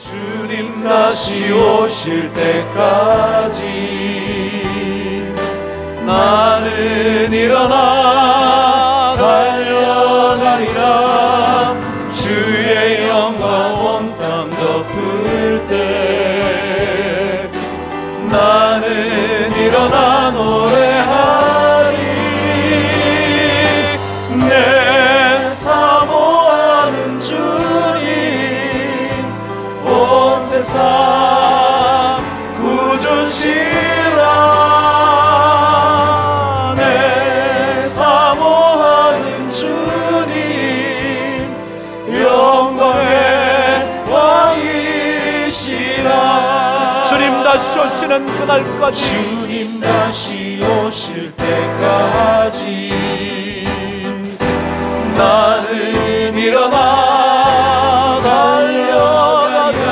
주님 다시 오실 때까지 나는 일어나 달려가리라. 주의 영광 온 땅 덮을 때 나는 일어나 노래하리. 내 사모하는 주님 온 세상 구주시라. 내 사모하는 주님 영광의 왕이시라. 주님 다시 오시는 그날까지, 주님 다시 오실 때까지 나는 일어나 달려가랴.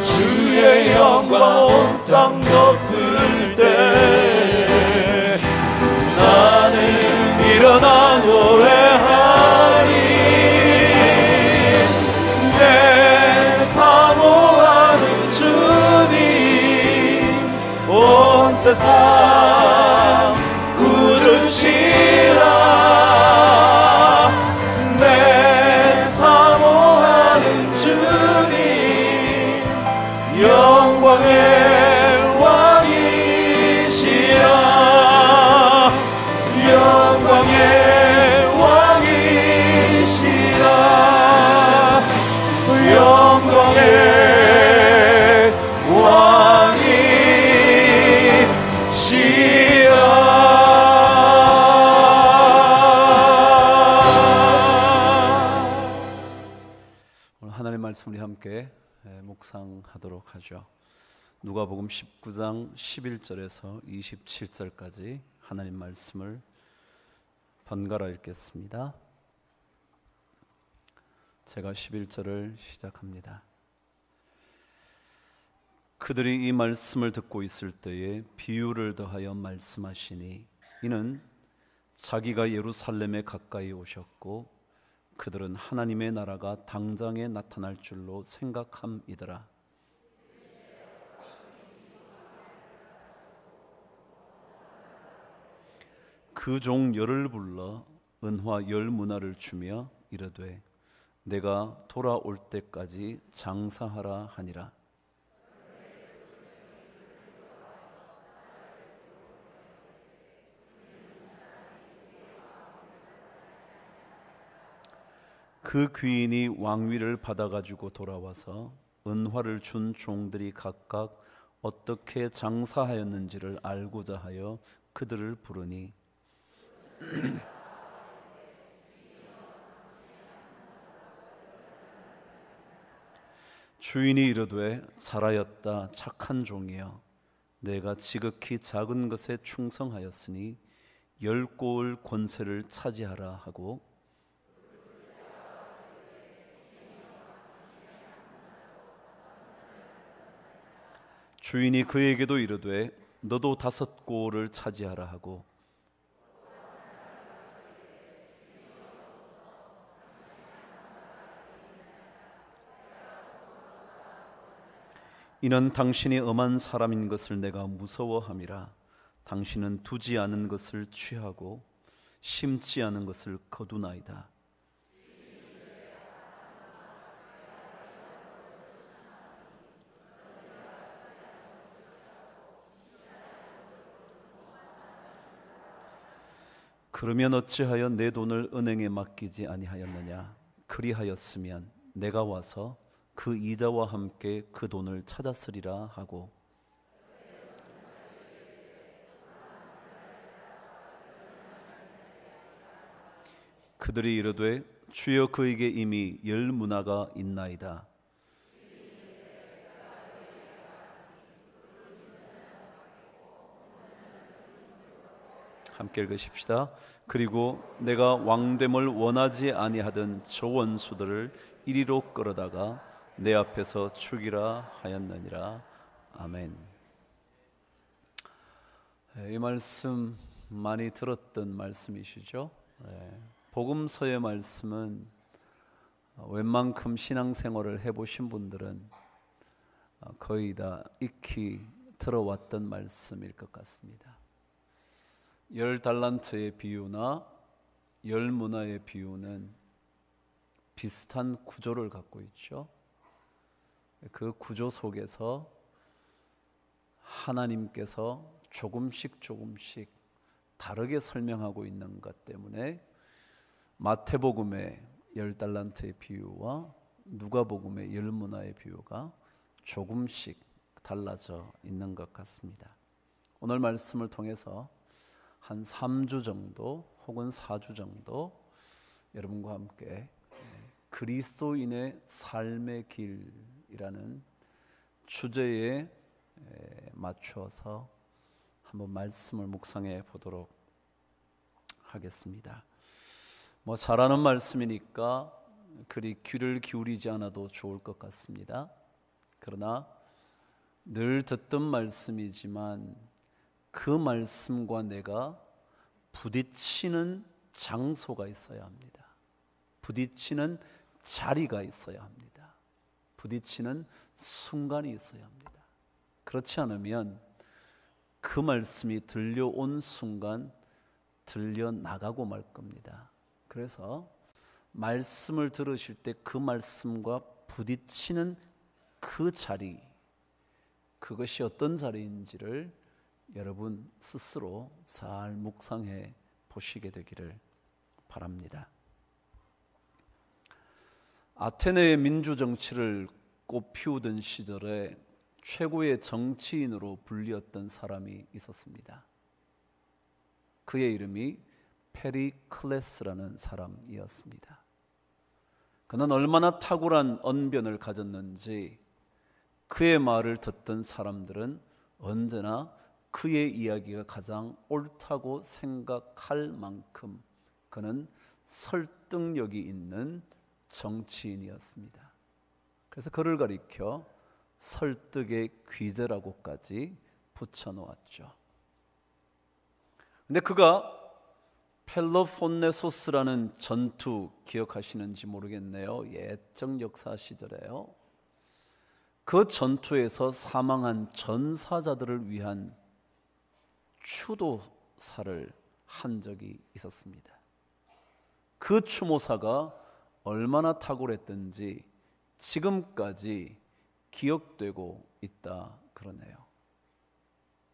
주의 영광 온 땅 덮을 때 나는 일어나 노래하리. 내 사모하는 주님 온 세상 구주시라. 내 사모하는 주님 영광의 왕이시라. 영광의 왕이시라. 영광의 왕이시라. 오늘 하나님의 말씀 우리 함께 묵상하도록 하죠. 누가복음 19장 11절에서 27절까지 하나님 말씀을 번갈아 읽겠습니다. 제가 11절을 시작합니다. 그들이 이 말씀을 듣고 있을 때에 비유를 더하여 말씀하시니 이는 자기가 예루살렘에 가까이 오셨고 그들은 하나님의 나라가 당장에 나타날 줄로 생각함이더라. 그 종 열을 불러 은화 10문화를 주며 이르되 내가 돌아올 때까지 장사하라 하니라. 그 귀인이 왕위를 받아가지고 돌아와서 은화를 준 종들이 각각 어떻게 장사하였는지를 알고자 하여 그들을 부르니 주인이 이르되 잘하였다 착한 종이여 내가 지극히 작은 것에 충성하였으니 10고을 권세를 차지하라 하고 주인이 그에게도 이르되 너도 5고을을 차지하라 하고 이는 당신이 엄한 사람인 것을 내가 무서워함이라. 당신은 두지 않은 것을 취하고 심지 않은 것을 거두나이다. 그러면 어찌하여 내 돈을 은행에 맡기지 아니하였느냐? 그리하였으면 내가 와서 그 이자와 함께 그 돈을 찾았으리라 하고 그들이 이르되 주여 그에게 이미 10문화가 있나이다. 함께 읽으십시다. 그리고 내가 왕됨을 원하지 아니하던 저 원수들을 이리로 끌어다가 내 앞에서 죽이라 하였느니라. 아멘. 이 말씀 많이 들었던 말씀이시죠. 복음서의 말씀은 웬만큼 신앙생활을 해보신 분들은 거의 다 익히 들어왔던 말씀일 것 같습니다. 10달란트의 비유나 10문화의 비유는 비슷한 구조를 갖고 있죠. 그 구조 속에서 하나님께서 조금씩 다르게 설명하고 있는 것 때문에 마태복음의 10달란트의 비유와 누가복음의 10문화의 비유가 조금씩 달라져 있는 것 같습니다. 오늘 말씀을 통해서 한 3주 정도 혹은 4주 정도 여러분과 함께 그리스도인의 삶의 길이라는 주제에 맞추어서 한번 말씀을 묵상해 보도록 하겠습니다. 잘하는 말씀이니까 그리 귀를 기울이지 않아도 좋을 것 같습니다. 그러나 늘 듣던 말씀이지만 그 말씀과 내가 부딪히는 장소가 있어야 합니다. 부딪히는 자리가 있어야 합니다. 부딪히는 순간이 있어야 합니다. 그렇지 않으면 그 말씀이 들려온 순간 들려나가고 말 겁니다. 그래서 말씀을 들으실 때 그 말씀과 부딪히는 그 자리, 그것이 어떤 자리인지를 여러분 스스로 잘 묵상해 보시게 되기를 바랍니다. 아테네의 민주 정치를 꽃피우던 시절에 최고의 정치인으로 불리었던 사람이 있었습니다. 그의 이름이 페리클레스라는 사람이었습니다. 그는 얼마나 탁월한 언변을 가졌는지 그의 말을 듣던 사람들은 언제나 그의 이야기가 가장 옳다고 생각할 만큼 그는 설득력이 있는 정치인이었습니다. 그래서 그를 가리켜 설득의 귀재라고까지 붙여놓았죠. 근데 그가 펠로폰네소스라는 전투 기억하시는지 모르겠네요. 옛적 역사 시절에요. 그 전투에서 사망한 전사자들을 위한 추도사를 한 적이 있었습니다. 그 추모사가 얼마나 탁월했던지 지금까지 기억되고 있다 그러네요.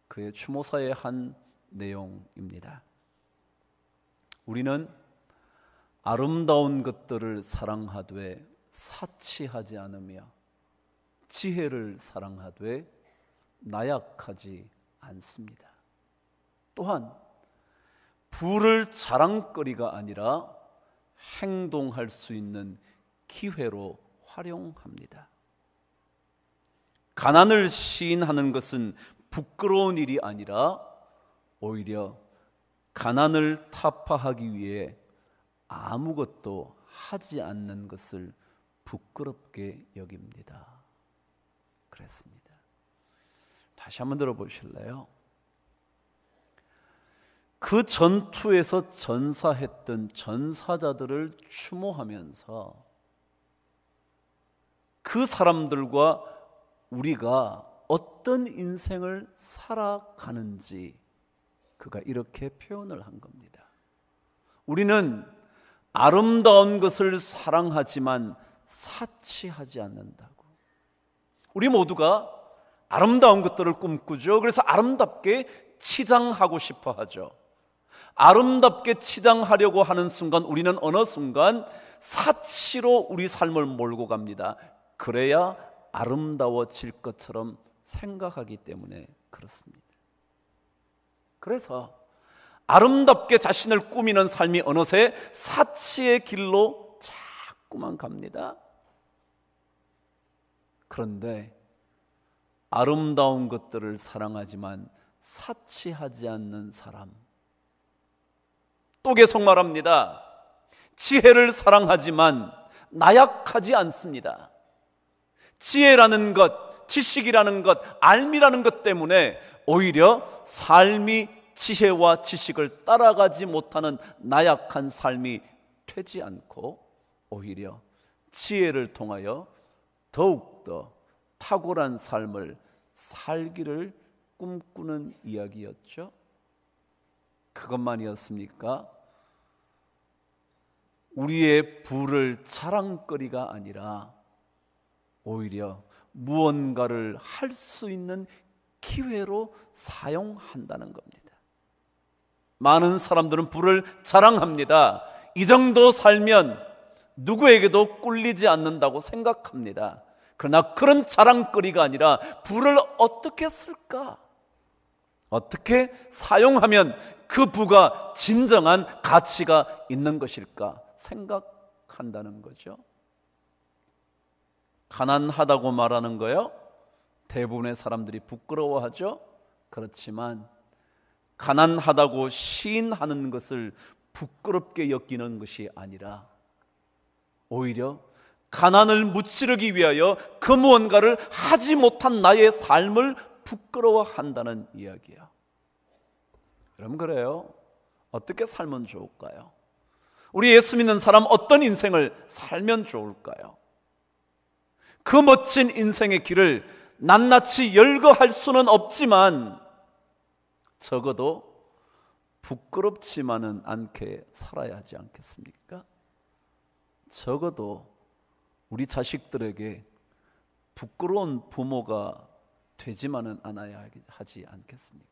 그의 추모사의 한 내용입니다. 우리는 아름다운 것들을 사랑하되 사치하지 않으며 지혜를 사랑하되 나약하지 않습니다. 또한 부를 자랑거리가 아니라 행동할 수 있는 기회로 활용합니다. 가난을 시인하는 것은 부끄러운 일이 아니라 오히려 가난을 타파하기 위해 아무것도 하지 않는 것을 부끄럽게 여깁니다. 그랬습니다. 다시 한번 들어보실래요? 그 전투에서 전사했던 전사자들을 추모하면서 그 사람들과 우리가 어떤 인생을 살아가는지 그가 이렇게 표현을 한 겁니다. 우리는 아름다운 것을 사랑하지만 사치하지 않는다고. 우리 모두가 아름다운 것들을 꿈꾸죠. 그래서 아름답게 치장하고 싶어 하죠. 아름답게 치장하려고 하는 순간 우리는 어느 순간 사치로 우리 삶을 몰고 갑니다. 그래야 아름다워질 것처럼 생각하기 때문에 그렇습니다. 그래서 아름답게 자신을 꾸미는 삶이 어느새 사치의 길로 자꾸만 갑니다. 그런데 아름다운 것들을 사랑하지만 사치하지 않는 사람, 또 계속 말합니다. 지혜를 사랑하지만 나약하지 않습니다. 지혜라는 것, 지식이라는 것, 알미라는 것 때문에 오히려 삶이 지혜와 지식을 따라가지 못하는 나약한 삶이 되지 않고 오히려 지혜를 통하여 더욱더 탁월한 삶을 살기를 꿈꾸는 이야기였죠. 그것만이었습니까? 우리의 부를 자랑거리가 아니라 오히려 무언가를 할 수 있는 기회로 사용한다는 겁니다. 많은 사람들은 부를 자랑합니다. 이 정도 살면 누구에게도 꿀리지 않는다고 생각합니다. 그러나 그런 자랑거리가 아니라 부를 어떻게 쓸까? 어떻게 사용하면 그 부가 진정한 가치가 있는 것일까 생각한다는 거죠. 가난하다고 말하는 거요? 대부분의 사람들이 부끄러워하죠. 그렇지만 가난하다고 시인하는 것을 부끄럽게 여기는 것이 아니라 오히려 가난을 무찌르기 위하여 그 무언가를 하지 못한 나의 삶을 부끄러워한다는 이야기예요. 여러분, 그래요? 어떻게 살면 좋을까요? 우리 예수 믿는 사람 어떤 인생을 살면 좋을까요? 그 멋진 인생의 길을 낱낱이 열거할 수는 없지만 적어도 부끄럽지만은 않게 살아야 하지 않겠습니까? 적어도 우리 자식들에게 부끄러운 부모가 되지만은 않아야 하지 않겠습니까?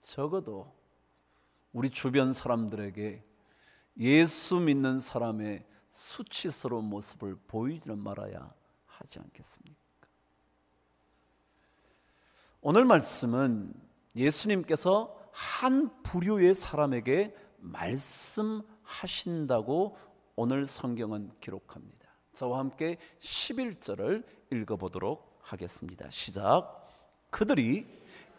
적어도 우리 주변 사람들에게 예수 믿는 사람의 수치스러운 모습을 보이지는 말아야 하지 않겠습니까? 오늘 말씀은 예수님께서 한 부류의 사람에게 말씀하신다고 오늘 성경은 기록합니다. 저와 함께 11절을 읽어보도록 하겠습니다. 시작. 그들이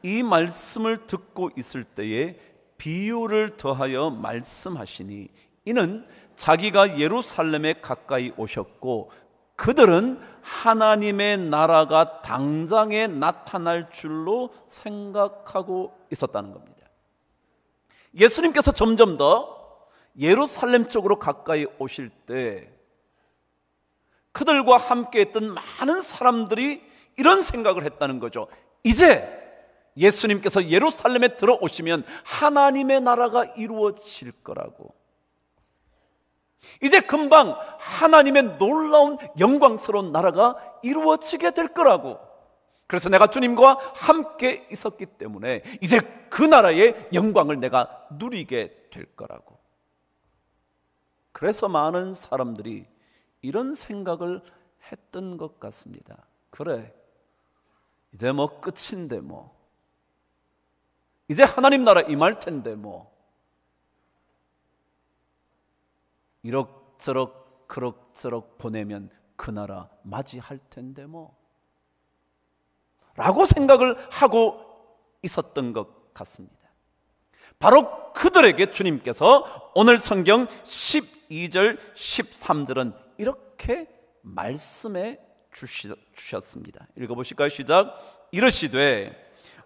이 말씀을 듣고 있을 때에 비유를 더하여 말씀하시니 이는 자기가 예루살렘에 가까이 오셨고 그들은 하나님의 나라가 당장에 나타날 줄로 생각하고 있었다는 겁니다. 예수님께서 점점 더 예루살렘 쪽으로 가까이 오실 때 그들과 함께 했던 많은 사람들이 이런 생각을 했다는 거죠. 이제 예수님께서 예루살렘에 들어오시면 하나님의 나라가 이루어질 거라고, 이제 금방 하나님의 놀라운 영광스러운 나라가 이루어지게 될 거라고, 그래서 내가 주님과 함께 있었기 때문에 이제 그 나라의 영광을 내가 누리게 될 거라고. 그래서 많은 사람들이 이런 생각을 했던 것 같습니다. 그래, 이제 뭐 끝인데 뭐, 이제 하나님 나라 임할 텐데 뭐, 이럭저럭 그럭저럭 보내면 그 나라 맞이할 텐데 뭐 라고 생각을 하고 있었던 것 같습니다. 바로 그들에게 주님께서 오늘 성경 12절 13절은 이렇게 말씀해 주셨습니다. 읽어보실까요? 시작. 이르시되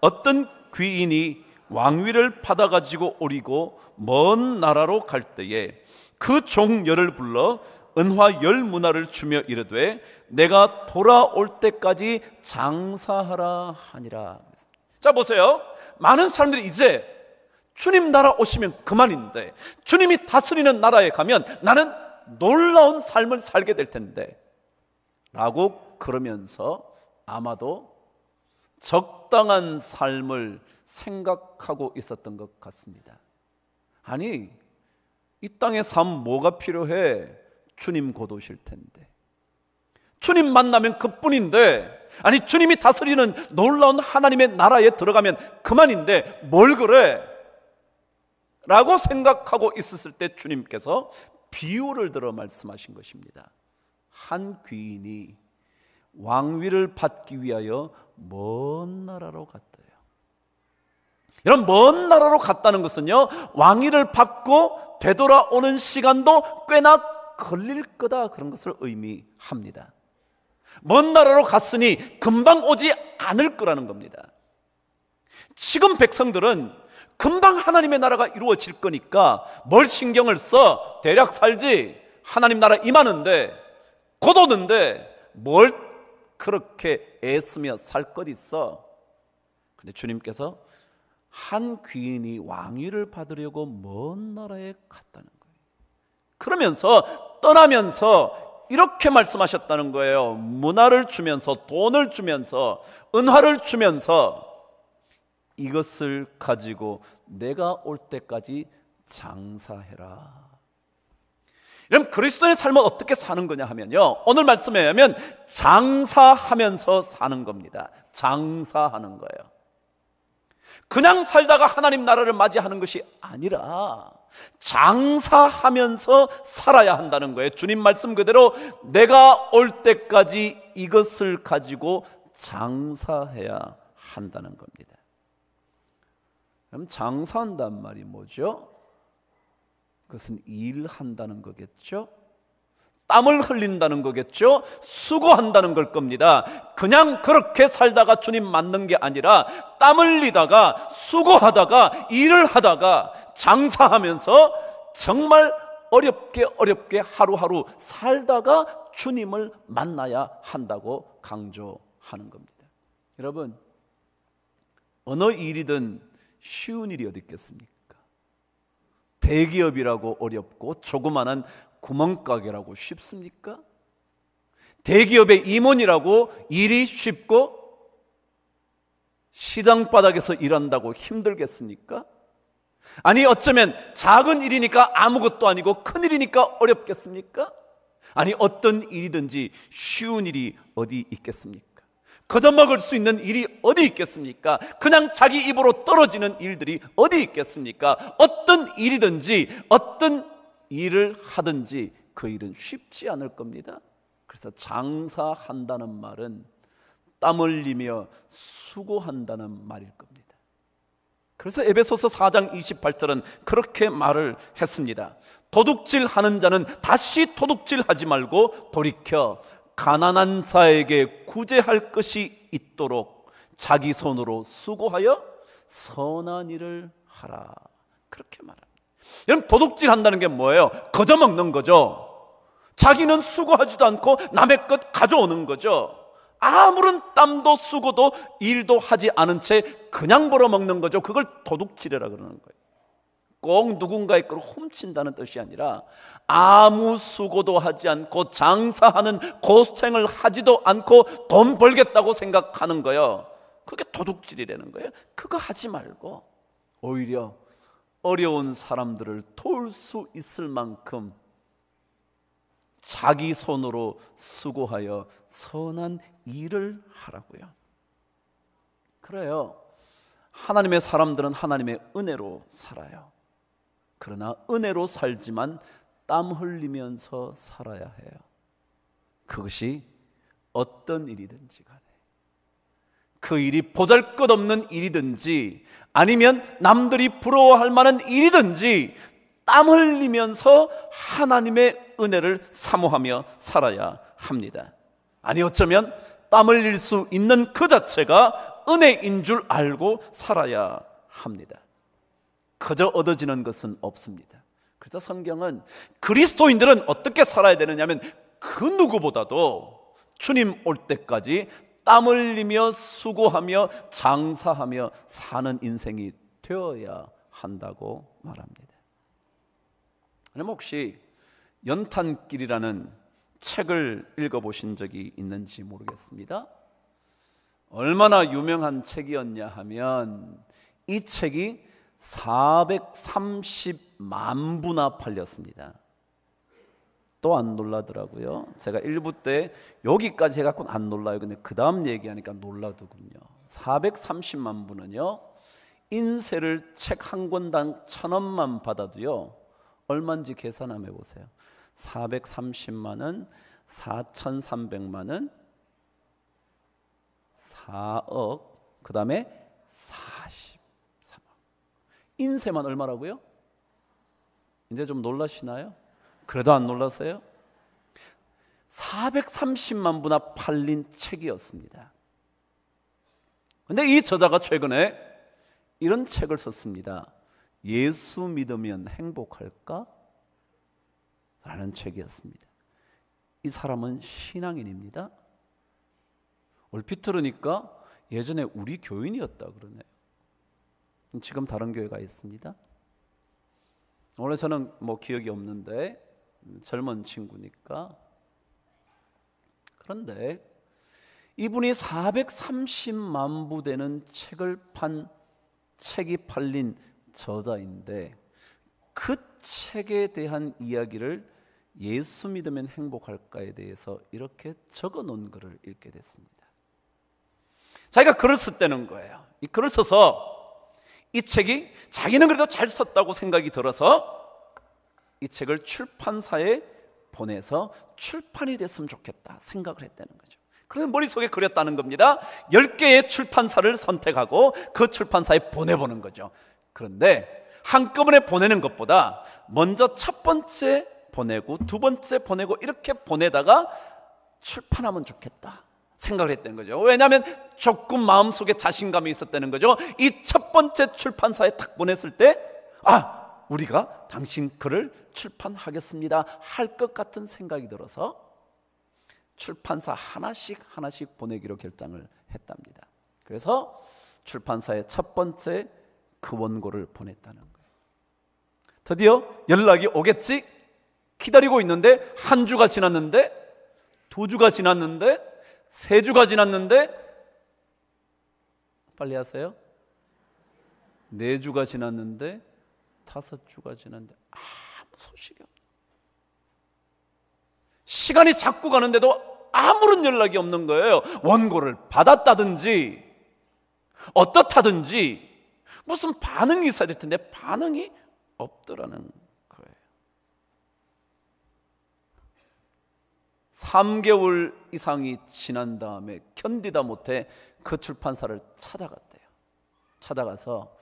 어떤 귀인이 왕위를 받아가지고 오리고 먼 나라로 갈 때에 그 종열을 불러 은화 10문화를 주며 이르되 내가 돌아올 때까지 장사하라 하니라. 자, 보세요. 많은 사람들이 이제 주님 나라 오시면 그만인데, 주님이 다스리는 나라에 가면 나는 놀라운 삶을 살게 될 텐데 라고 그러면서 아마도 적당한 삶을 생각하고 있었던 것 같습니다. 아니, 이 땅의 삶 뭐가 필요해? 주님 곧 오실 텐데, 주님 만나면 그뿐인데, 아니 주님이 다스리는 놀라운 하나님의 나라에 들어가면 그만인데 뭘 그래? 라고 생각하고 있었을 때 주님께서 비유를 들어 말씀하신 것입니다. 한 귀인이 왕위를 받기 위하여 먼 나라로 갔대요. 여러분, 먼 나라로 갔다는 것은요, 왕위를 받고 되돌아오는 시간도 꽤나 걸릴 거다, 그런 것을 의미합니다. 먼 나라로 갔으니 금방 오지 않을 거라는 겁니다. 지금 백성들은 금방 하나님의 나라가 이루어질 거니까 뭘 신경을 써? 대략 살지, 하나님 나라 임하는데 곧 오는데 뭘 그렇게 애쓰며 살 것 있어? 근데 주님께서 한 귀인이 왕위를 받으려고 먼 나라에 갔다는 거예요. 그러면서 떠나면서 이렇게 말씀하셨다는 거예요. 문화를 주면서, 돈을 주면서, 은화를 주면서 이것을 가지고 내가 올 때까지 장사해라. 그럼 그리스도의 삶은 어떻게 사는 거냐 하면요, 오늘 말씀에 의하면 장사하면서 사는 겁니다. 장사하는 거예요. 그냥 살다가 하나님 나라를 맞이하는 것이 아니라 장사하면서 살아야 한다는 거예요. 주님 말씀 그대로 내가 올 때까지 이것을 가지고 장사해야 한다는 겁니다. 그럼 장사한다는 말이 뭐죠? 그것은 일한다는 거겠죠? 땀을 흘린다는 거겠죠? 수고한다는 걸 겁니다. 그냥 그렇게 살다가 주님 만난 게 아니라 땀 흘리다가 수고하다가 일을 하다가 장사하면서 정말 어렵게 하루하루 살다가 주님을 만나야 한다고 강조하는 겁니다. 여러분, 어느 일이든 쉬운 일이 어디 있겠습니까? 대기업이라고 어렵고 조그마한 구멍가게라고 쉽습니까? 대기업의 임원이라고 일이 쉽고 시장 바닥에서 일한다고 힘들겠습니까? 아니 어쩌면 작은 일이니까 아무것도 아니고 큰 일이니까 어렵겠습니까? 아니 어떤 일이든지 쉬운 일이 어디 있겠습니까? 걷어먹을 수 있는 일이 어디 있겠습니까? 그냥 자기 입으로 떨어지는 일들이 어디 있겠습니까? 어떤 일이든지 어떤 일을 하든지 그 일은 쉽지 않을 겁니다. 그래서 장사한다는 말은 땀 흘리며 수고한다는 말일 겁니다. 그래서 에베소서 4장 28절은 그렇게 말을 했습니다. 도둑질하는 자는 다시 도둑질하지 말고 돌이켜 가난한 자에게 구제할 것이 있도록 자기 손으로 수고하여 선한 일을 하라. 그렇게 말합니다. 여러분, 도둑질 한다는 게 뭐예요? 거저먹는 거죠. 자기는 수고하지도 않고 남의 것 가져오는 거죠. 아무런 땀도 수고도 일도 하지 않은 채 그냥 벌어먹는 거죠. 그걸 도둑질이라 그러는 거예요. 꼭 누군가의 걸 훔친다는 뜻이 아니라 아무 수고도 하지 않고 장사하는 고생을 하지도 않고 돈 벌겠다고 생각하는 거예요. 그게 도둑질이라는 거예요. 그거 하지 말고 오히려 어려운 사람들을 도울 수 있을 만큼 자기 손으로 수고하여 선한 일을 하라고요. 그래요. 하나님의 사람들은 하나님의 은혜로 살아요. 그러나 은혜로 살지만 땀 흘리면서 살아야 해요. 그것이 어떤 일이든지 간에, 그 일이 보잘것없는 일이든지 아니면 남들이 부러워할 만한 일이든지 땀 흘리면서 하나님의 은혜를 사모하며 살아야 합니다. 아니 어쩌면 땀 흘릴 수 있는 그 자체가 은혜인 줄 알고 살아야 합니다. 그저 얻어지는 것은 없습니다. 그래서 성경은 그리스도인들은 어떻게 살아야 되느냐면 그 누구보다도 주님 올 때까지 땀 흘리며 수고하며 장사하며 사는 인생이 되어야 한다고 말합니다. 그럼 혹시 연탄길이라는 책을 읽어보신 적이 있는지 모르겠습니다. 얼마나 유명한 책이었냐 하면 이 책이 430만 부나 팔렸습니다. 또 안 놀라더라고요. 제가 1부 때 여기까지 해갖고는 안 놀라요. 근데 그 다음 얘기하니까 놀라더군요. 430만 부는요, 인쇄를 책 한 권당 1,000원만 받아도요 얼마인지 계산 한번 해보세요. 430만은 4,300만은 4억, 그 다음에 43억. 인쇄만 얼마라고요? 이제 좀 놀라시나요? 그래도 안 놀랐어요? 430만 부나 팔린 책이었습니다. 그런데 이 저자가 최근에 이런 책을 썼습니다. 예수 믿으면 행복할까? 라는 책이었습니다. 이 사람은 신앙인입니다. 얼핏 들으니까 예전에 우리 교인이었다 그러네요. 지금 다른 교회가 있습니다. 원래 저는 기억이 없는데 젊은 친구니까. 그런데 이분이 430만 부 되는 책이 팔린 저자인데, 그 책에 대한 이야기를 예수 믿으면 행복할까에 대해서 이렇게 적어 놓은 글을 읽게 됐습니다. 자기가 글을 썼다는 거예요. 이 글을 써서 이 책이 자기는 그래도 잘 썼다고 생각이 들어서 이 책을 출판사에 보내서 출판이 됐으면 좋겠다 생각을 했다는 거죠. 그래서 머릿속에 그렸다는 겁니다. 10개의 출판사를 선택하고 그 출판사에 보내보는 거죠. 그런데 한꺼번에 보내는 것보다 먼저 첫 번째 보내고 두 번째 보내고 이렇게 보내다가 출판하면 좋겠다 생각을 했다는 거죠. 왜냐하면 조금 마음속에 자신감이 있었다는 거죠. 이 첫 번째 출판사에 탁 보냈을 때 우리가 당신 글을 출판하겠습니다 할 것 같은 생각이 들어서 출판사 하나씩 보내기로 결정을 했답니다. 그래서 출판사에 첫 번째 그 원고를 보냈다는 거예요. 드디어 연락이 오겠지 기다리고 있는데, 한 주가 지났는데, 2주가 지났는데, 3주가 지났는데, 빨리 하세요. 4주가 지났는데, 5주가 지났는데 아무 소식이 없다. 시간이 자꾸 가는데도 아무런 연락이 없는 거예요. 원고를 받았다든지 어떻다든지 무슨 반응이 있어야 될 텐데 반응이 없더라는 거예요. 3개월 이상이 지난 다음에 견디다 못해 그 출판사를 찾아갔대요. 찾아가서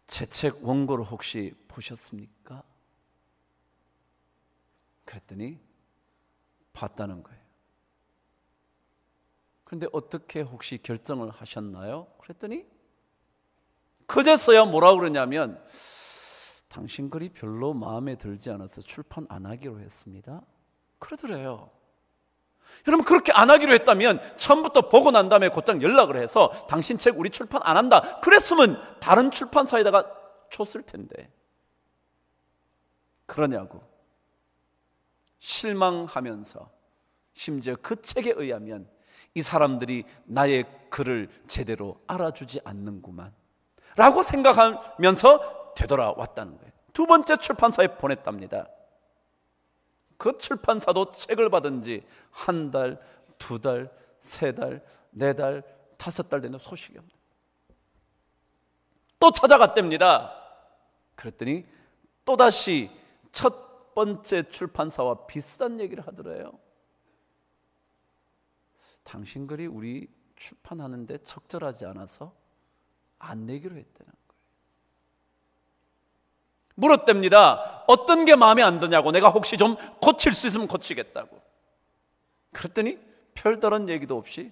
제 책 원고를 혹시 보셨습니까? 그랬더니 봤다는 거예요. 그런데 어떻게 혹시 결정을 하셨나요? 그랬더니 그제서야 뭐라고 그러냐면, 당신 글이 별로 마음에 들지 않아서 출판 안 하기로 했습니다 그러더래요. 여러분, 그렇게 안 하기로 했다면 처음부터 보고 난 다음에 곧장 연락을 해서 당신 책 우리 출판 안 한다 그랬으면 다른 출판사에다가 줬을 텐데, 그러냐고. 실망하면서 심지어 그 책에 의하면 이 사람들이 나의 글을 제대로 알아주지 않는구만 라고 생각하면서 되돌아왔다는 거예요. 두 번째 출판사에 보냈답니다. 그 출판사도 책을 받은 지 1달, 2달, 3달, 4달, 5달 되는 소식이 없는 거예요. 또 찾아갔답니다. 그랬더니 또다시 첫 번째 출판사와 비슷한 얘기를 하더래요. 당신 글이 우리 출판하는데 적절하지 않아서 안 내기로 했다는 거예요. 물었답니다. 어떤 게 마음에 안 드냐고. 내가 혹시 좀 고칠 수 있으면 고치겠다고. 그랬더니 별다른 얘기도 없이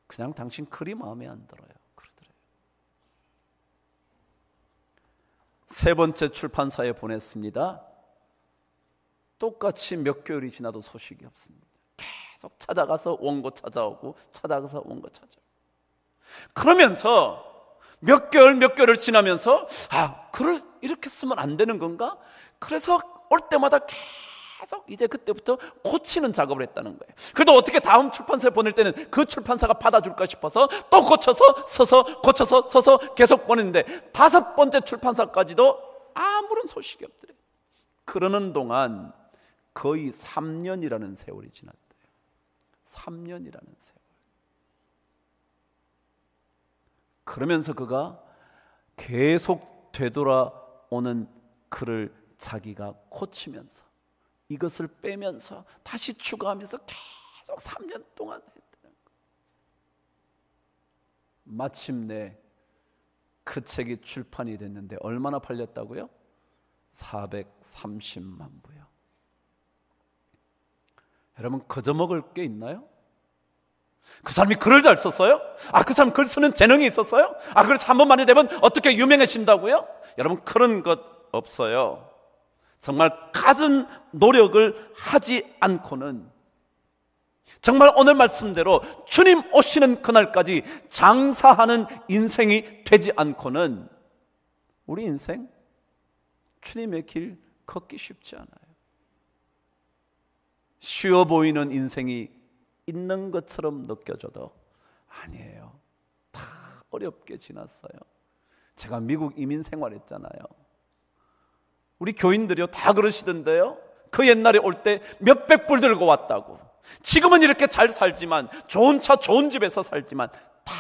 그냥 당신 글이 마음에 안 들어요 그러더래요. 세 번째 출판사에 보냈습니다. 똑같이 몇 개월이 지나도 소식이 없습니다. 계속 찾아가서 원고 찾아오고 찾아가서 원고 찾아오고. 그러면서 몇 개월을 지나면서 글을 이렇게 쓰면 안 되는 건가? 그래서 올 때마다 계속 이제 그때부터 고치는 작업을 했다는 거예요. 그래도 어떻게 다음 출판사에 보낼 때는 그 출판사가 받아줄까 싶어서 또 고쳐서 써서 고쳐서 써서 계속 보냈는데 5번째 출판사까지도 아무런 소식이 없더래요. 그러는 동안 거의 3년이라는 세월이 지났대요. 3년이라는 세월. 그러면서 그가 계속 되돌아오는 글을 자기가 고치면서 이것을 빼면서 다시 추가하면서 계속 3년 동안 했다는 거예요. 마침내 그 책이 출판이 됐는데 얼마나 팔렸다고요? 430만 부요. 여러분, 거저먹을 게 있나요? 그 사람이 글을 잘 썼어요? 그 사람 글 쓰는 재능이 있었어요? 그래서 한 번만에 되면 어떻게 유명해진다고요? 여러분, 그런 것 없어요. 정말 갖은 노력을 하지 않고는 정말 오늘 말씀대로 주님 오시는 그날까지 장사하는 인생이 되지 않고는 우리 인생 주님의 길 걷기 쉽지 않아요. 쉬워 보이는 인생이 있는 것처럼 느껴져도 아니에요. 다 어렵게 지났어요. 제가 미국 이민 생활했잖아요. 우리 교인들이요 다 그러시던데요. 그 옛날에 올 때 몇백 불 들고 왔다고. 지금은 이렇게 잘 살지만, 좋은 차 좋은 집에서 살지만 다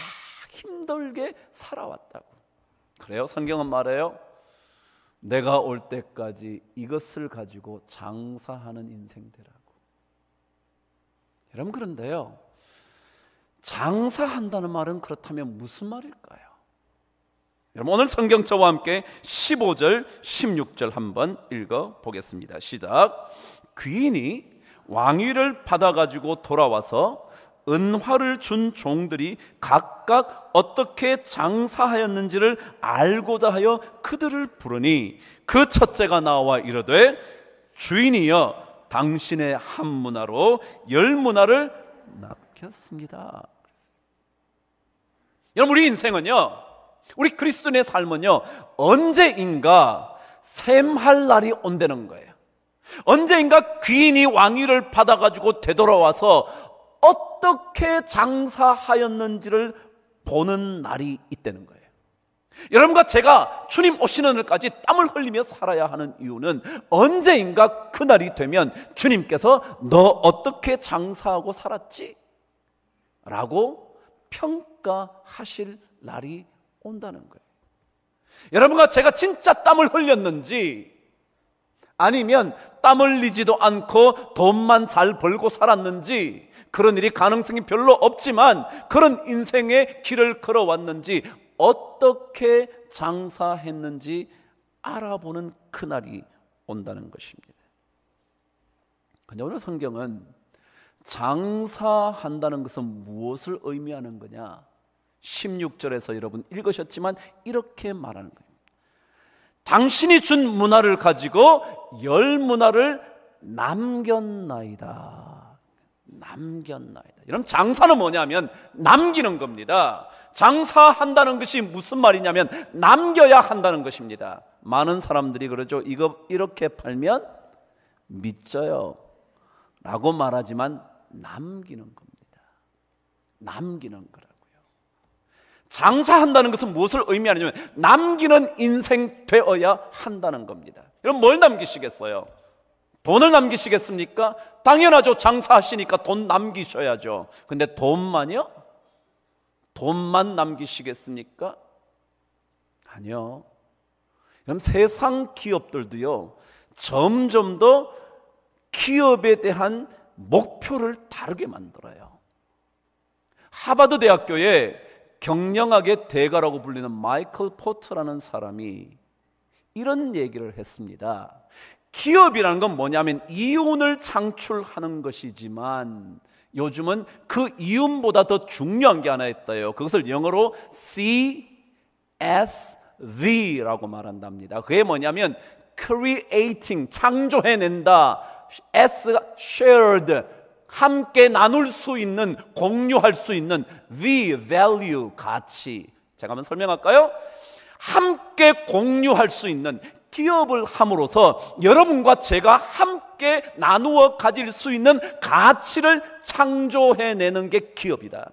힘들게 살아왔다고. 그래요? 성경은 말해요, 내가 올 때까지 이것을 가지고 장사하는 인생 되라고. 여러분, 그런데요, 장사한다는 말은 그렇다면 무슨 말일까요? 여러분, 오늘 성경 저와 함께 15절 16절 한번 읽어보겠습니다. 시작. 귀인이 왕위를 받아가지고 돌아와서 은화를 준 종들이 각각 어떻게 장사하였는지를 알고자 하여 그들을 부르니 그 첫째가 나와 이르되, 주인이여 당신의 한 문화로 10문화를 낚였습니다. 여러분, 우리 인생은요, 우리 그리스도인의 삶은요, 언제인가 샘할 날이 온다는 거예요. 언제인가 귀인이 왕위를 받아가지고 되돌아와서 어떻게 장사하였는지를 보는 날이 있다는 거예요. 여러분과 제가 주님 오시는 날까지 땀을 흘리며 살아야 하는 이유는 언제인가 그날이 되면 주님께서 너 어떻게 장사하고 살았지? 라고 평가하실 날이 온다는 거예요. 여러분과 제가 진짜 땀을 흘렸는지, 아니면 땀 흘리지도 않고 돈만 잘 벌고 살았는지, 그런 일이 가능성이 별로 없지만 그런 인생의 길을 걸어왔는지, 어떻게 장사했는지 알아보는 그날이 온다는 것입니다. 근데 오늘 성경은 장사한다는 것은 무엇을 의미하는 거냐? 16절에서 여러분 읽으셨지만 이렇게 말하는 거예요. 당신이 준 문화를 가지고 10문화를 남겼나이다. 남겼나이다. 여러분, 장사는 뭐냐면 남기는 겁니다. 장사한다는 것이 무슨 말이냐면 남겨야 한다는 것입니다. 많은 사람들이 그러죠. 이거 이렇게 팔면 믿져요 라고 말하지만 남기는 겁니다. 남기는 거라고요. 장사한다는 것은 무엇을 의미하냐면 남기는 인생 되어야 한다는 겁니다. 여러분, 뭘 남기시겠어요? 돈을 남기시겠습니까? 당연하죠. 장사하시니까 돈 남기셔야죠. 근데 돈만요? 돈만 남기시겠습니까? 아니요. 그럼 세상 기업들도요, 점점 더 기업에 대한 목표를 다르게 만들어요. 하버드 대학교에 경영학의 대가라고 불리는 마이클 포터라는 사람이 이런 얘기를 했습니다. 기업이라는 건 뭐냐면 이윤을 창출하는 것이지만 요즘은 그 이윤보다 더 중요한 게 하나 있다요. 그것을 영어로 CSV라고 말한답니다. 그게 뭐냐면 creating, 창조해낸다. S가 shared, 함께 나눌 수 있는, 공유할 수 있는, V, value, 가치. 제가 한번 설명할까요? 함께 공유할 수 있는, 기업을 함으로써 여러분과 제가 함께 나누어 가질 수 있는 가치를 창조해내는 게 기업이다.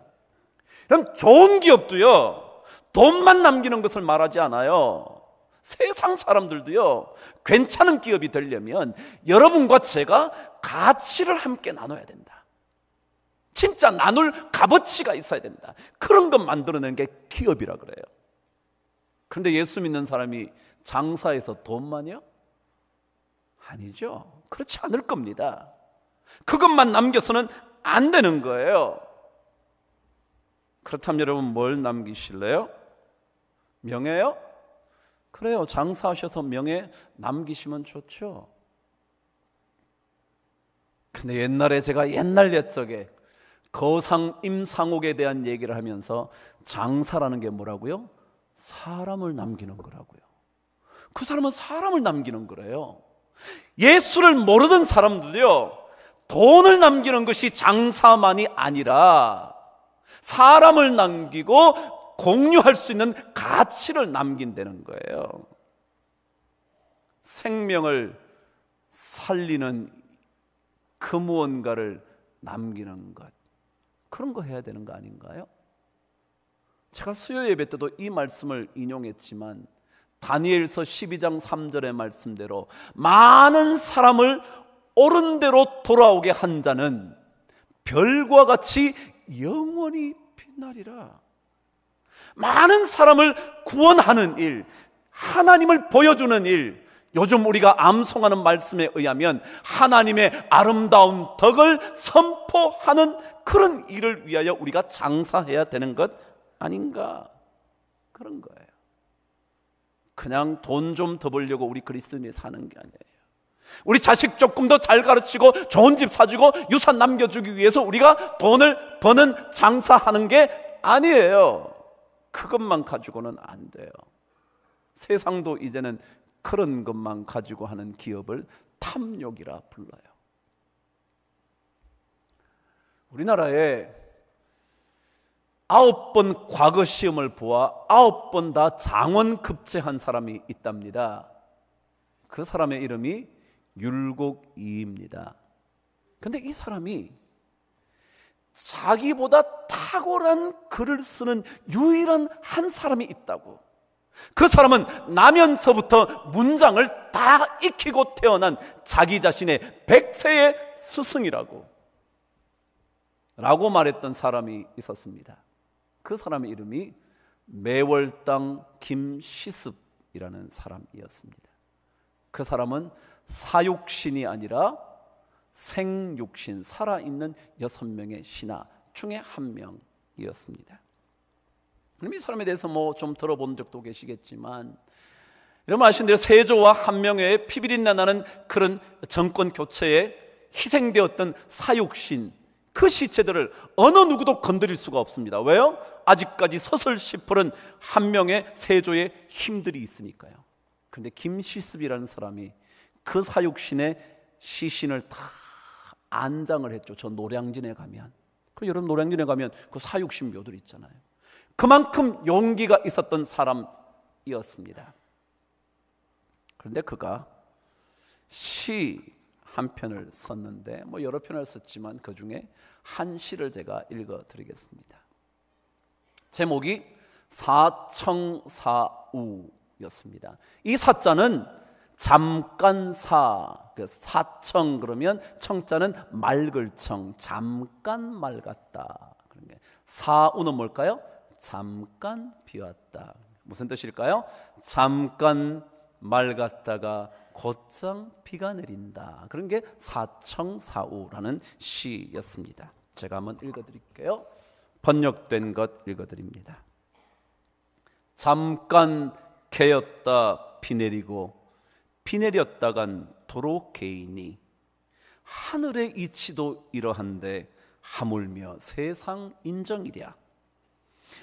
그럼 좋은 기업도요, 돈만 남기는 것을 말하지 않아요. 세상 사람들도요, 괜찮은 기업이 되려면 여러분과 제가 가치를 함께 나눠야 된다. 진짜 나눌 값어치가 있어야 된다. 그런 것 만들어내는 게 기업이라 그래요. 그런데 예수 믿는 사람이 장사해서 돈만요? 아니죠. 그렇지 않을 겁니다. 그것만 남겨서는 안 되는 거예요. 그렇다면 여러분 뭘 남기실래요? 명예요? 그래요. 장사하셔서 명예 남기시면 좋죠. 근데 옛날에 제가 옛날 옛적에 거상 임상옥에 대한 얘기를 하면서 장사라는 게 뭐라고요? 사람을 남기는 거라고요. 그 사람은 사람을 남기는 거래요. 예수를 모르던 사람들이요, 돈을 남기는 것이 장사만이 아니라 사람을 남기고 공유할 수 있는 가치를 남긴다는 거예요. 생명을 살리는 그 무언가를 남기는 것, 그런 거 해야 되는 거 아닌가요? 제가 수요 예배 때도 이 말씀을 인용했지만 다니엘서 12장 3절의 말씀대로 많은 사람을 옳은 대로 돌아오게 한 자는 별과 같이 영원히 빛나리라. 많은 사람을 구원하는 일, 하나님을 보여주는 일, 요즘 우리가 암송하는 말씀에 의하면 하나님의 아름다운 덕을 선포하는 그런 일을 위하여 우리가 장사해야 되는 것 아닌가, 그런 거예요. 그냥 돈 좀 더 벌려고 우리 그리스도인이 사는 게 아니에요. 우리 자식 조금 더 잘 가르치고 좋은 집 사주고 유산 남겨주기 위해서 우리가 돈을 버는 장사하는 게 아니에요. 그것만 가지고는 안 돼요. 세상도 이제는 그런 것만 가지고 하는 기업을 탐욕이라 불러요. 우리나라에 9번 과거 시험을 보아 9번 다 장원 급제한 사람이 있답니다. 그 사람의 이름이 율곡이입니다. 그런데 이 사람이 자기보다 탁월한 글을 쓰는 유일한 한 사람이 있다고. 그 사람은 나면서부터 문장을 다 익히고 태어난 자기 자신의 100세의 스승이라고 말했던 사람이 있었습니다. 그 사람의 이름이 매월당 김시습이라는 사람이었습니다. 그 사람은 사육신이 아니라 생육신, 살아있는 6명의 신하 중에 한 명이었습니다. 이 사람에 대해서 좀 들어본 적도 계시겠지만, 여러분 아시는 대로 세조와 한명회의 피비린내 나는 그런 정권 교체에 희생되었던 사육신, 그 시체들을 어느 누구도 건드릴 수가 없습니다. 왜요? 아직까지 서슬시퍼른 한명의 세조의 힘들이 있으니까요. 그런데 김시습이라는 사람이 그 사육신의 시신을 다 안장을 했죠. 저 노량진에 가면, 그리고 여러분 노량진에 가면 그 사육신 묘들 있잖아요. 그만큼 용기가 있었던 사람이었습니다. 그런데 그가 시 한 편을 썼는데 여러 편을 썼지만 그 중에 한 시를 제가 읽어드리겠습니다. 제목이 사청사우였습니다. 이 사자는 잠깐사, 사청 그러면 청자는 맑을 청, 잠깐 맑았다. 사우는 뭘까요? 잠깐 비왔다. 무슨 뜻일까요? 잠깐 맑았다가 곧장 비가 내린다. 그런 게 사청사우라는 시였습니다. 제가 한번 읽어드릴게요. 번역된 것 읽어드립니다. 잠깐 개었다 비 내리고 비 내렸다간 도로 개이니 하늘의 이치도 이러한데 하물며 세상 인정이랴.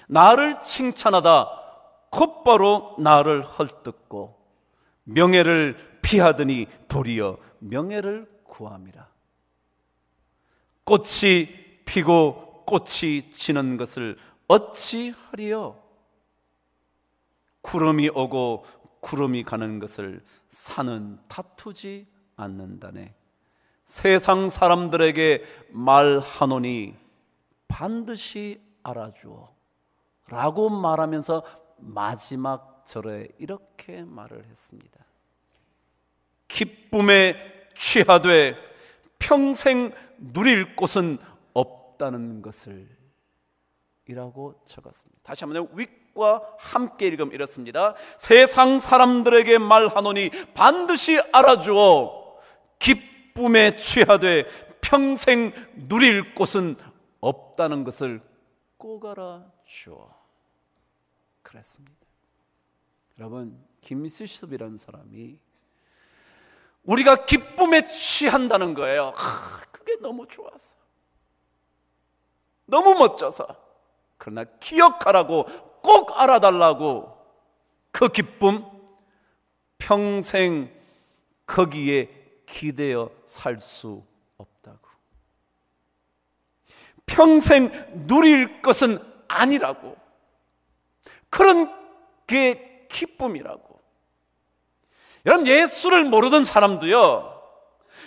나를 칭찬하다 곧바로 나를 헐뜯고 명예를 피하더니 도리어 명예를 구함이라. 꽃이 피고 꽃이 지는 것을 어찌하리요? 구름이 오고 구름이 가는 것을 산은 다투지 않는다네. 세상 사람들에게 말하노니 반드시 알아주어 라고 말하면서 마지막 절에 이렇게 말을 했습니다. 기쁨에 취하되 평생 누릴 곳은 없다는 것을 이라고 적었습니다. 다시 한번 윗과 함께 읽으면 이렇습니다. 세상 사람들에게 말하노니 반드시 알아주어 기쁨에 취하되 평생 누릴 곳은 없다는 것을 꼭 알아주어 그랬습니다. 여러분, 김시습이라는 사람이 우리가 기쁨에 취한다는 거예요. 그게 너무 좋아서, 너무 멋져서. 그러나 기억하라고, 꼭 알아달라고. 그 기쁨 평생 거기에 기대어 살 수 없다고. 평생 누릴 것은 아니라고. 그런 게 기쁨이라고. 여러분, 예수를 모르던 사람도요,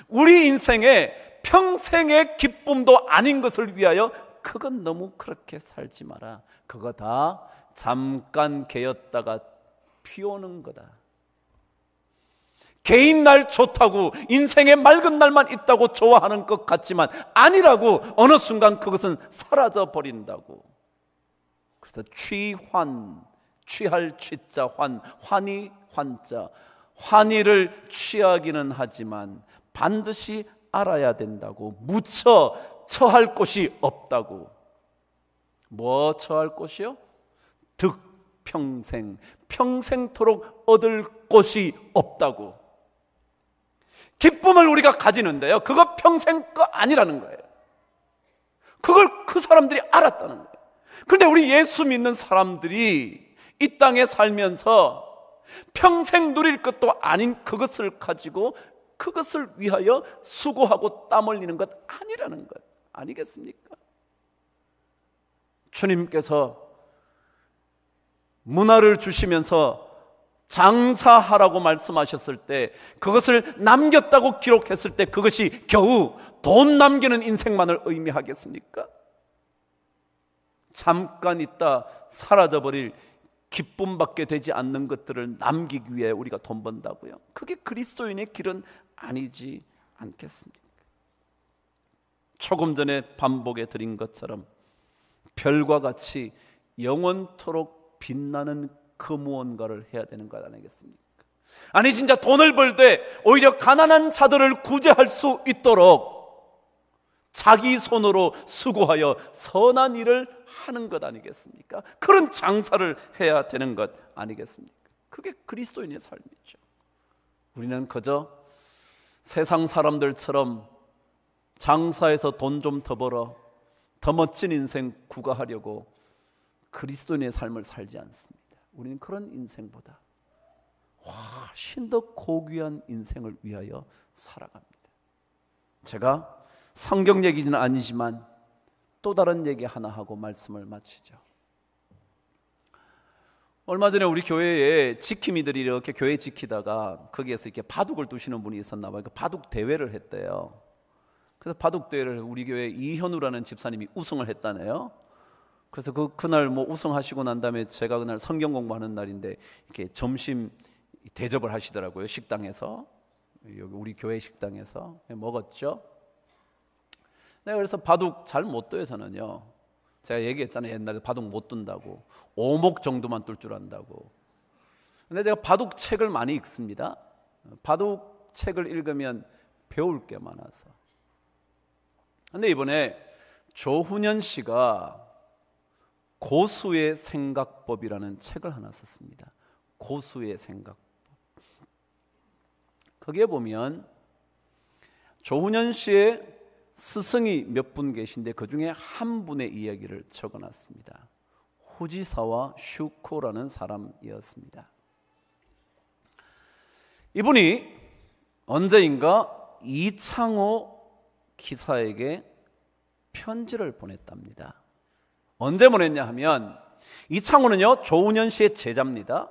우리 인생에 평생의 기쁨도 아닌 것을 위하여 그건 너무 그렇게 살지 마라, 그거 다 잠깐 개였다가 피오는 거다. 개인 날 좋다고, 인생의 맑은 날만 있다고 좋아하는 것 같지만 아니라고. 어느 순간 그것은 사라져 버린다고. 그래서 취환, 취할 취자 환, 환희 환자, 환희를 취하기는 하지만 반드시 알아야 된다고. 무처 처할 곳이 없다고. 뭐 처할 곳이요? 득평생, 평생토록 얻을 곳이 없다고. 기쁨을 우리가 가지는데요, 그거 평생 거 아니라는 거예요. 그걸 그 사람들이 알았다는 거예요. 그런데 우리 예수 믿는 사람들이 이 땅에 살면서 평생 누릴 것도 아닌 그것을 가지고 그것을 위하여 수고하고 땀 흘리는 것 아니라는 것 아니겠습니까? 주님께서 문화를 주시면서 장사하라고 말씀하셨을 때, 그것을 남겼다고 기록했을 때 그것이 겨우 돈 남기는 인생만을 의미하겠습니까? 잠깐 있다 사라져버릴 기쁨밖에 되지 않는 것들을 남기기 위해 우리가 돈 번다고요? 그게 그리스도인의 길은 아니지 않겠습니까? 조금 전에 반복해 드린 것처럼 별과 같이 영원토록 빛나는 그 무언가를 해야 되는 것 아니겠습니까? 아니, 진짜 돈을 벌 때 오히려 가난한 자들을 구제할 수 있도록 자기 손으로 수고하여 선한 일을 하는 것 아니겠습니까? 그런 장사를 해야 되는 것 아니겠습니까? 그게 그리스도인의 삶이죠. 우리는 그저 세상 사람들처럼 장사해서 돈 좀 더 벌어 더 멋진 인생 구가하려고 그리스도인의 삶을 살지 않습니다. 우리는 그런 인생보다 훨씬 더 고귀한 인생을 위하여 살아갑니다. 제가 성경 얘기는 아니지만 또 다른 얘기 하나 하고 말씀을 마치죠. 얼마 전에 우리 교회에 지킴이들이 이렇게 교회 지키다가 거기에서 이렇게 바둑을 두시는 분이 있었나 봐요. 그 바둑 대회를 했대요. 그래서 바둑 대회를 우리 교회 이현우라는 집사님이 우승을 했다네요. 그래서 그날 뭐 우승하시고 난 다음에 제가 그날 성경 공부하는 날인데 이렇게 점심 대접을 하시더라고요. 식당에서, 여기 우리 교회 식당에서 먹었죠. 내가 그래서 바둑 잘 못 둬요. 저는요, 제가 얘기했잖아요, 옛날에 바둑 못 둔다고. 오목 정도만 둘 줄 안다고. 근데 제가 바둑 책을 많이 읽습니다. 바둑 책을 읽으면 배울 게 많아서. 근데 이번에 조훈현 씨가 고수의 생각법이라는 책을 하나 썼습니다. 고수의 생각법. 거기에 보면 조훈현 씨의 스승이 몇 분 계신데 그 중에 한 분의 이야기를 적어놨습니다. 후지사와 슈코라는 사람이었습니다. 이분이 언제인가 이창호 기사에게 편지를 보냈답니다. 언제 보냈냐 하면, 이창호는요 조훈현 씨의 제자입니다.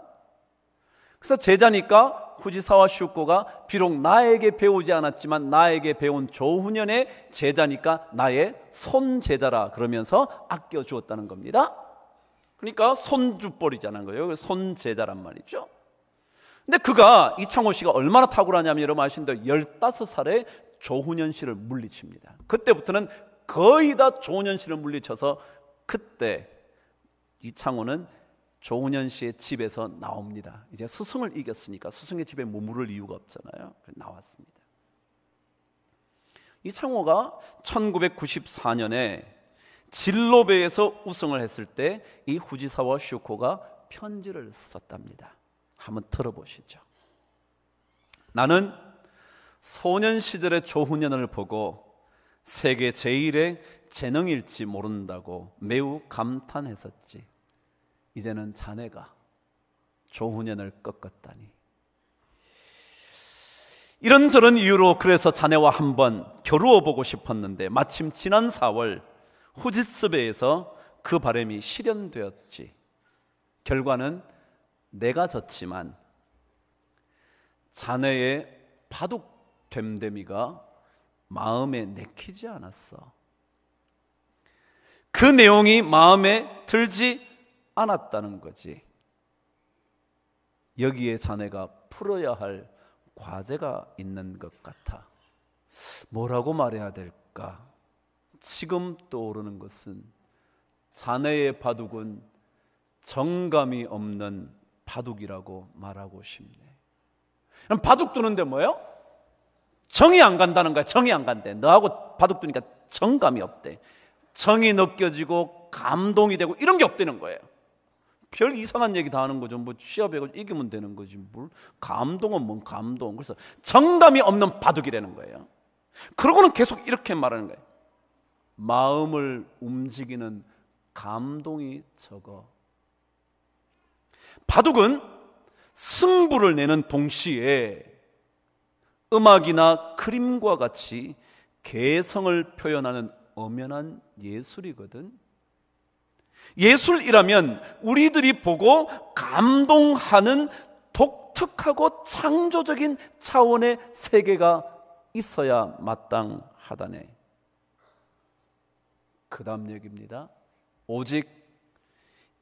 그래서 제자니까 후지사와 슈코가 비록 나에게 배우지 않았지만 나에게 배운 조훈현의 제자니까 나의 손제자라 그러면서 아껴주었다는 겁니다. 그러니까 손주뻘이자는 거예요. 손제자란 말이죠. 근데 그가, 이창호 씨가 얼마나 탁월하냐면 여러분 아시는데 15살에 조훈현 씨를 물리칩니다. 그때부터는 거의 다 조훈현 씨를 물리쳐서 그때 이창호는 조훈현 씨의 집에서 나옵니다. 이제 스승을 이겼으니까 스승의 집에 머무를 이유가 없잖아요. 나왔습니다. 이창호가 1994년에 진로배에서 우승을 했을 때 이 후지사와 슈코가 편지를 썼답니다. 한번 들어보시죠. 나는 소년 시절의 조훈현을 보고 세계 제일의 재능일지 모른다고 매우 감탄했었지. 이제는 자네가 조훈현을 꺾었다니. 이런저런 이유로 그래서 자네와 한번 겨루어 보고 싶었는데 마침 지난 4월 후지스베에서 그 바람이 실현되었지. 결과는 내가 졌지만 자네의 바둑 됨됨이가 마음에 내키지 않았어. 그 내용이 마음에 들지 않았다는 거지. 여기에 자네가 풀어야 할 과제가 있는 것 같아. 뭐라고 말해야 될까? 지금 떠오르는 것은 자네의 바둑은 정감이 없는 바둑이라고 말하고 싶네. 그럼 바둑 두는데 뭐예요? 정이 안 간다는 거야. 정이 안 간대. 너하고 바둑 두니까 정감이 없대. 정이 느껴지고 감동이 되고 이런 게 없다는 거예요. 별 이상한 얘기 다 하는 거죠. 뭐 시합에 이기면 되는 거지. 뭘 감동은 뭔 감동. 그래서 정감이 없는 바둑이라는 거예요. 그러고는 계속 이렇게 말하는 거예요. 마음을 움직이는 감동이 적어. 바둑은 승부를 내는 동시에 음악이나 그림과 같이 개성을 표현하는 엄연한 예술이거든. 예술이라면 우리들이 보고 감동하는 독특하고 창조적인 차원의 세계가 있어야 마땅하다네. 그 다음 얘기입니다. 오직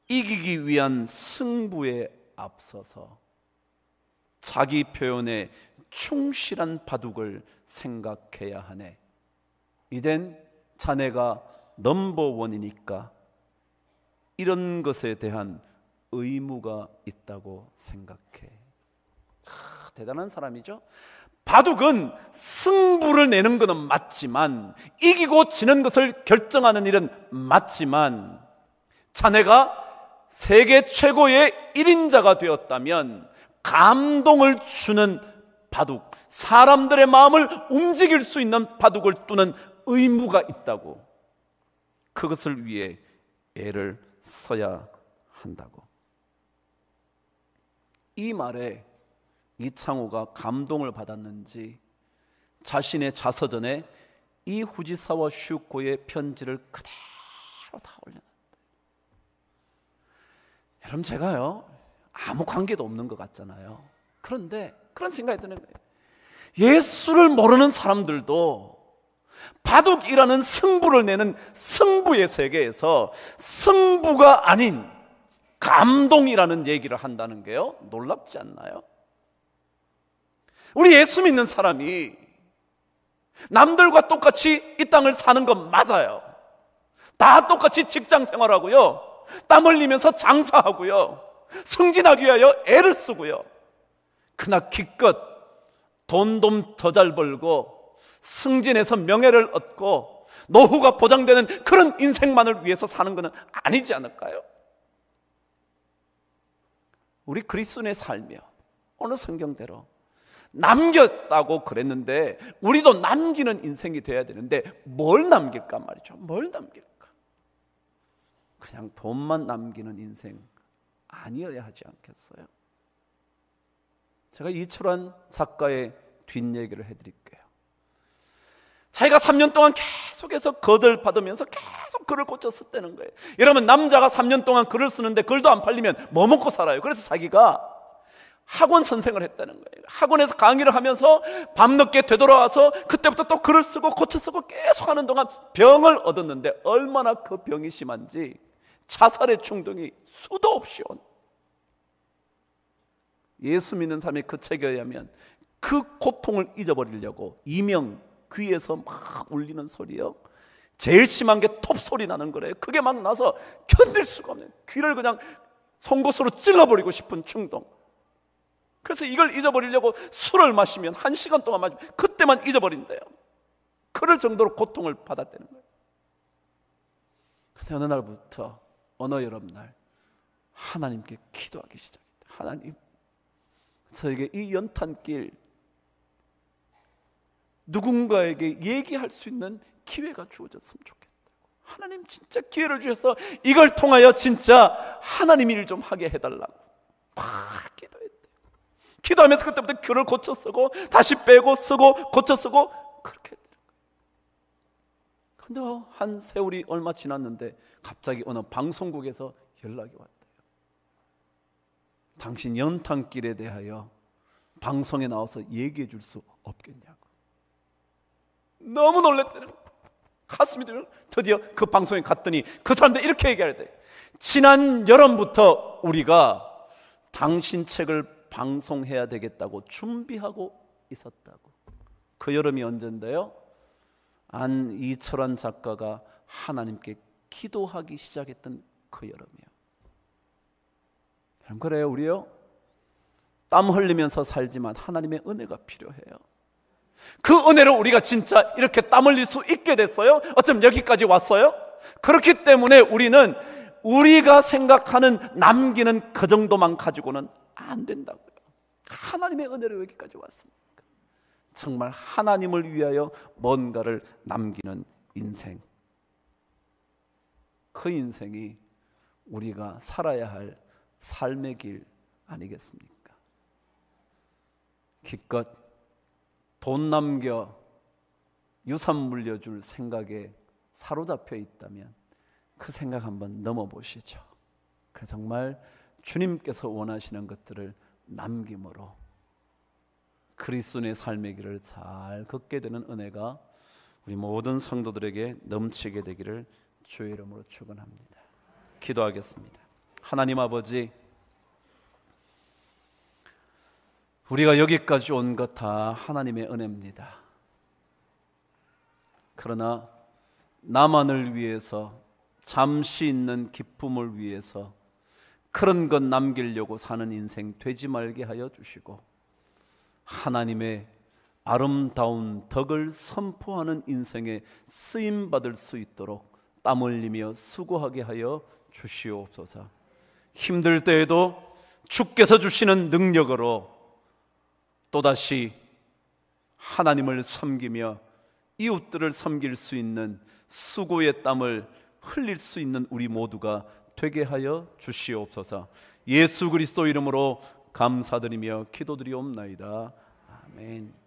이기기 위한 승부에 앞서서 자기 표현에 충실한 바둑을 생각해야 하네. 이젠 자네가 넘버원이니까 이런 것에 대한 의무가 있다고 생각해. 대단한 사람이죠. 바둑은 승부를 내는 것은 맞지만, 이기고 지는 것을 결정하는 일은 맞지만, 자네가 세계 최고의 1인자가 되었다면 감동을 주는 바둑, 사람들의 마음을 움직일 수 있는 바둑을 두는 의무가 있다고. 그것을 위해 애를 써야 한다고. 이 말에 이창호가 감동을 받았는지 자신의 자서전에 이 후지사와 슈코의 편지를 그대로 다 올려놨대요. 여러분, 제가요 아무 관계도 없는 것 같잖아요. 그런데 그런 생각이 드는 거예요. 예수를 모르는 사람들도 바둑이라는 승부를 내는 승부의 세계에서 승부가 아닌 감동이라는 얘기를 한다는 게요, 놀랍지 않나요? 우리 예수 믿는 사람이 남들과 똑같이 이 땅을 사는 건 맞아요. 다 똑같이 직장 생활하고요, 땀 흘리면서 장사하고요, 승진하기 위하여 애를 쓰고요. 그러나 기껏 돈 좀 더 잘 벌고 승진해서 명예를 얻고 노후가 보장되는 그런 인생만을 위해서 사는 것은 아니지 않을까요? 우리 그리스도인의 삶이요, 어느 성경대로 남겼다고 그랬는데 우리도 남기는 인생이 돼야 되는데 뭘 남길까 말이죠. 뭘 남길까? 그냥 돈만 남기는 인생 아니어야 하지 않겠어요? 제가 이철환 작가의 뒷얘기를 해드릴게요. 자기가 3년 동안 계속해서 거들 받으면서 계속 글을 고쳐 썼다는 거예요. 여러분, 남자가 3년 동안 글을 쓰는데 글도 안 팔리면 뭐 먹고 살아요? 그래서 자기가 학원 선생을 했다는 거예요. 학원에서 강의를 하면서 밤늦게 되돌아와서 그때부터 또 글을 쓰고 고쳐 쓰고 계속 하는 동안 병을 얻었는데 얼마나 그 병이 심한지 자살의 충동이 수도 없이 온. 예수 믿는 사람이 그 책에 의하면 그 고통을 잊어버리려고 이명 귀에서 막 울리는 소리요, 제일 심한 게 톱소리 나는 거래요. 그게 막 나서 견딜 수가 없는, 귀를 그냥 송곳으로 찔러버리고 싶은 충동. 그래서 이걸 잊어버리려고 술을 마시면 1시간 동안 마시면 그때만 잊어버린대요. 그럴 정도로 고통을 받았다는 거예요. 근데 어느 날부터, 어느 여름날 하나님께 기도하기 시작했다. 하나님, 저에게 이 연탄길 누군가에게 얘기할 수 있는 기회가 주어졌으면 좋겠다. 하나님, 진짜 기회를 주셔서 이걸 통하여 진짜 하나님 일 좀 하게 해달라고 막 기도했대요. 기도하면서 그때부터 글을 고쳐 쓰고 다시 빼고 쓰고 고쳐 쓰고 그렇게 했대요. 근데 한 세월이 얼마 지났는데 갑자기 어느 방송국에서 연락이 왔대요. 당신 연탄길에 대하여 방송에 나와서 얘기해 줄 수 없겠냐고. 너무 놀랬대요. 가슴이 들려. 드디어 그 방송에 갔더니 그 사람들 이렇게 얘기하대. 지난 여름부터 우리가 당신 책을 방송해야 되겠다고 준비하고 있었다고. 그 여름이 언젠데요? 안이철환 작가가 하나님께 기도하기 시작했던 그 여름이요. 그래요, 우리요? 땀 흘리면서 살지만 하나님의 은혜가 필요해요. 그 은혜로 우리가 진짜 이렇게 땀 흘릴 수 있게 됐어요. 어쩜 여기까지 왔어요? 그렇기 때문에 우리는 우리가 생각하는 남기는 그 정도만 가지고는 안 된다고요. 하나님의 은혜로 여기까지 왔습니다. 정말 하나님을 위하여 뭔가를 남기는 인생, 그 인생이 우리가 살아야 할 삶의 길 아니겠습니까? 기껏 돈 남겨 유산 물려줄 생각에 사로잡혀 있다면 그 생각 한번 넘어보시죠. 그래서 정말 주님께서 원하시는 것들을 남김으로 그리스도의 삶의 길을 잘 걷게 되는 은혜가 우리 모든 성도들에게 넘치게 되기를 주의 이름으로 축원합니다. 기도하겠습니다. 하나님 아버지, 우리가 여기까지 온 것 다 하나님의 은혜입니다. 그러나 나만을 위해서, 잠시 있는 기쁨을 위해서 그런 것 남기려고 사는 인생 되지 말게 하여 주시고, 하나님의 아름다운 덕을 선포하는 인생에 쓰임받을 수 있도록 땀 흘리며 수고하게 하여 주시옵소서. 힘들 때에도 주께서 주시는 능력으로 또다시 하나님을 섬기며 이웃들을 섬길 수 있는 수고의 땀을 흘릴 수 있는 우리 모두가 되게 하여 주시옵소서. 예수 그리스도 이름으로 감사드리며 기도드리옵나이다. 아멘.